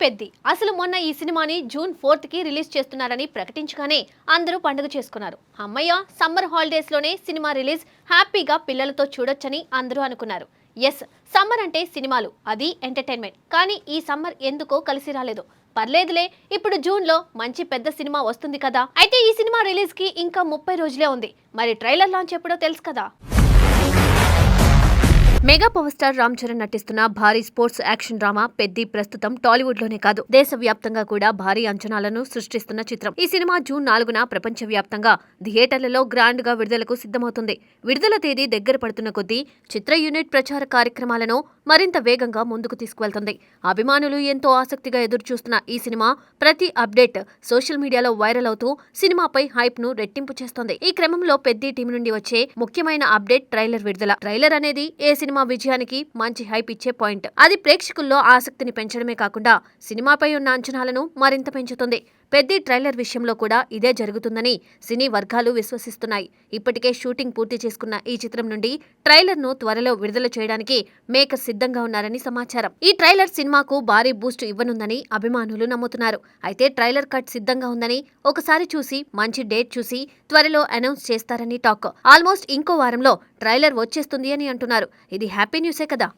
పెద్ది అసలు మొన్న ఈ సినిమాని జూన్ 4th కి రిలీజ్ చేస్తున్నారని ప్రకటించగానే అందరూ పండుగ చేసుకున్నారు. అమ్మయ్య, సమ్మర్ హాలిడేస్ లోనే సినిమా రిలీజ్, హ్యాపీగా పిల్లలతో చూడొచ్చని అందరూ అనుకున్నారు. ఎస్, సమ్మర్ అంటే సినిమాలు, అది ఎంటర్టైన్మెంట్. కానీ ఈ సమ్మర్ ఎందుకో కలిసి రాలేదు. పర్లేదులే, ఇప్పుడు జూన్ లో మంచి పెద్ద సినిమా వస్తుంది కదా. అయితే ఈ సినిమా రిలీజ్ కి ఇంకా 30 రోజులే ఉంది. మరి ట్రైలర్ లాంచ్ ఎప్పుడో తెలుసు కదా. Mega power star Ram Charan నటిస్తున్న భారీ స్పోర్ట్స్ యాక్షన్ డ్రామా పెద్ది ప్రస్తుతం టాలీవుడ్ లోనే కాదు, దేశవ్యాప్తంగా కూడా భారీ అంచనాలను సృష్టిస్తున్న చిత్రం. ఈ సినిమా జూన్ 4న ప్రపంచవ్యాప్తంగా థియేటర్లలో గ్రాండ్ గా విడుదలకు సిద్ధమవుతుంది. విడుదల తేదీ దగ్గర పడుతున్న కొద్దీ చిత్ర యూనిట్ ప్రచార కార్యక్రమాలను మరింత వేగంగా ముందుకు తీసుకువెళ్తుంది. అభిమానులు ఎంతో ఆసక్తిగా ఎదురుచూస్తున్న ఈ సినిమా ప్రతి అప్డేట్ సోషల్ మీడియాలో వైరల్ అవుతూ సినిమాపై హైప్ ను రెట్టింపు చేస్తోంది. ఈ క్రమంలో పెద్ది టీం నుండి వచ్చే ముఖ్యమైన అప్డేట్ ట్రైలర్ విడుదల. ట్రైలర్ అనేది ఏ సినిమా విజయానికి మంచి హైప్ ఇచ్చే పాయింట్. అది ప్రేక్షకుల్లో ఆసక్తిని పెంచడమే కాకుండా సినిమాపై ఉన్న అంచనాలను మరింత పెంచుతుంది. పెద్ది ట్రైలర్ విషయంలో కూడా ఇదే జరుగుతుందని సినీ వర్గాలు విశ్వసిస్తున్నాయి. ఇప్పటికే షూటింగ్ పూర్తి చేసుకున్న ఈ చిత్రం నుండి ట్రైలర్ ను త్వరలో విడుదల చేయడానికి మేకర్స్ సిద్ధంగా ఉన్నారని సమాచారం. ఈ ట్రైలర్ సినిమాకు భారీ బూస్ట్ ఇవ్వనుందని అభిమానులు నమ్ముతున్నారు. అయితే ట్రైలర్ కట్ సిద్ధంగా ఉందని, ఒకసారి చూసి మంచి డేట్ చూసి త్వరలో అనౌన్స్ చేస్తారని టాక్. ఆల్మోస్ట్ ఇంకో వారంలో ట్రైలర్ వచ్చేస్తుంది అని అంటున్నారు. ఇది హ్యాపీ న్యూసే కదా.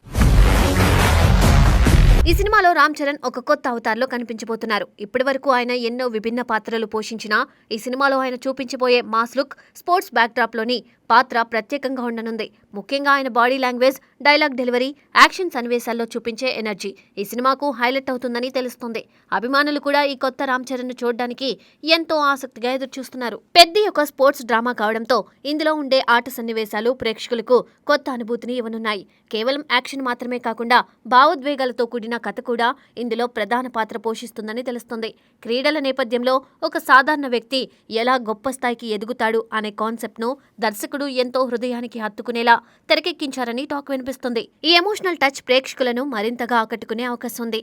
ఈ సినిమాలో రామ్ చరణ్ ఒక కొత్త అవతారంలో కనిపించబోతున్నారు. ఇప్పటి వరకు ఆయన ఎన్నో విభిన్న పాత్రలు పోషించినా ఈ సినిమాలో ఆయన చూపించబోయే మాస్ లుక్, స్పోర్ట్స్ బ్యాక్డ్రాప్ లోని పాత్ర ప్రత్యేకంగా ఉండనుంది. ముఖ్యంగా ఆయన body language, dialogue delivery, action సన్నివేశాల్లో చూపించే ఎనర్జీ ఈ సినిమాకు హైలైట్ అవుతుందని తెలుస్తుంది. అభిమానులు కూడా ఈ కొత్త రామ్ చరణ్ ను చూడడానికి ఎంతో ఆసక్తిగా ఎదురుచూస్తున్నారు. పెద్ది ఒక స్పోర్ట్స్ డ్రామా కావడంతో ఇందులో ఉండే ఆట సన్నివేశాలు ప్రేక్షకులకు కొత్త అనుభూతిని ఇవ్వనున్నాయి. కేవలం యాక్షన్ మాత్రమే కాకుండా భావోద్వేగాలతో కూడిన కథ కూడా ఇందులో ప్రధాన పాత్ర పోషిస్తుందని తెలుస్తుంది. క్రీడల నేపథ్యంలో ఒక సాధారణ వ్యక్తి ఎలా గొప్ప స్థాయికి ఎదుగుతాడు అనే కాన్సెప్ట్ ను దర్శకుడు ఎంతో హృదయానికి హత్తుకునేలా తెరకెక్కించారని టాక్ వినిపిస్తుంది. ఈ ఎమోషనల్ టచ్ ప్రేక్షకులను మరింతగా ఆకట్టుకునే అవకాశం ఉంది.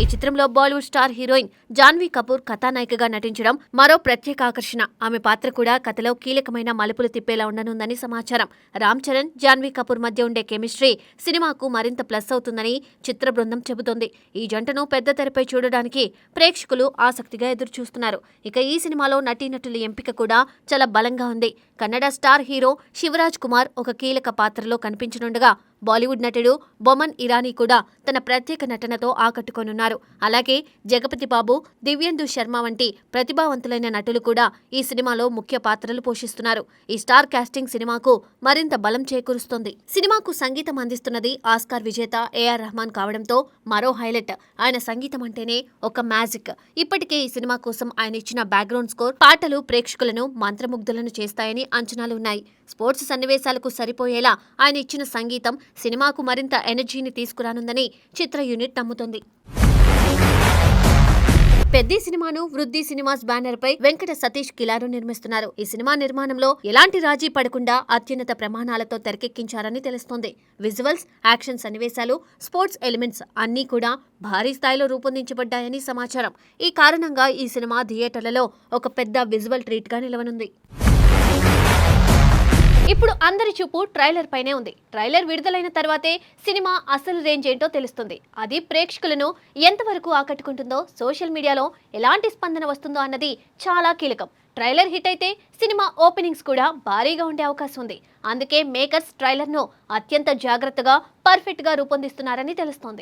ఈ చిత్రంలో బాలీవుడ్ స్టార్ హీరోయిన్ జాన్వీ కపూర్ కథానాయికగా నటించడం మరో ప్రత్యేక ఆకర్షణ. ఆమె పాత్ర కూడా కథలో కీలకమైన మలుపులు తిప్పేలా ఉండనుందని సమాచారం. రామ్ చరణ్, జాన్వీ కపూర్ మధ్య ఉండే కెమిస్ట్రీ సినిమాకు మరింత ప్లస్ అవుతుందని చిత్ర బృందం చెబుతోంది. ఈ జంటను పెద్ద తెరపై చూడడానికి ప్రేక్షకులు ఆసక్తిగా ఎదురుచూస్తున్నారు. ఇక ఈ సినిమాలో నటీనటుల ఎంపిక కూడా చాలా బలంగా ఉంది. కన్నడ స్టార్ హీరో శివరాజ్ కుమార్ ఒక కీలక పాత్రలో కనిపించనుండగా, బాలీవుడ్ నటుడు బొమన్ ఇరానీ కూడా తన ప్రత్యేక నటనతో ఆకట్టుకోనున్నారు. అలాగే జగపతి బాబు, దివ్యేందు శర్మ వంటి ప్రతిభావంతులైన నటులు కూడా ఈ సినిమాలో ముఖ్య పాత్రలు పోషిస్తున్నారు. ఈ స్టార్ కాస్టింగ్ సినిమాకు మరింత బలం చేకూరుస్తోంది. సినిమాకు సంగీతం అందిస్తున్నది ఆస్కార్ విజేత ఏఆర్ రెహమాన్ కావడంతో మరో హైలైట్. ఆయన సంగీతం అంటేనే ఒక మ్యాజిక్. ఇప్పటికే ఈ సినిమా కోసం ఆయన ఇచ్చిన బ్యాక్గ్రౌండ్ స్కోర్, పాటలు ప్రేక్షకులను మంత్రముగ్ధులను చేస్తాయని అంచనాలు ఉన్నాయి. స్పోర్ట్స్ సన్నివేశాలకు సరిపోయేలా ఆయన ఇచ్చిన సంగీతం సినిమాకు మరింత ఎనర్జీని తీసుకురానుందని చిత్ర యూనిట్ నమ్ముతోంది. పెద్ది సినిమాను వృద్ధి సినిమాస్ బ్యానర్ పై వెంకట సతీష్ కిలారు నిర్మిస్తున్నారు. ఈ సినిమా నిర్మాణంలో ఎలాంటి రాజీ పడకుండా అత్యున్నత ప్రమాణాలతో తెరకెక్కించారని తెలుస్తోంది. విజువల్స్, యాక్షన్ సన్నివేశాలు, స్పోర్ట్స్ ఎలిమెంట్స్ అన్నీ కూడా భారీ స్థాయిలో రూపొందించబడ్డాయని సమాచారం. ఈ కారణంగా ఈ సినిమా థియేటర్లలో ఒక పెద్ద విజువల్ ట్రీట్ గా నిలవనుంది. ఇప్పుడు అందరి చూపు ట్రైలర్ పైనే ఉంది. ట్రైలర్ విడుదలైన తర్వాతే సినిమా అసలు రేంజ్ ఏంటో తెలుస్తుంది. అది ప్రేక్షకులను ఎంతవరకు ఆకట్టుకుంటుందో, సోషల్ మీడియాలో ఎలాంటి స్పందన వస్తుందో అన్నది చాలా కీలకం. ట్రైలర్ హిట్ అయితే సినిమా ఓపెనింగ్స్ కూడా భారీగా ఉండే అవకాశం ఉంది. అందుకే మేకర్స్ ట్రైలర్ ను అత్యంత జాగ్రత్తగా, పర్ఫెక్ట్ గా రూపొందిస్తున్నారని తెలుస్తోంది.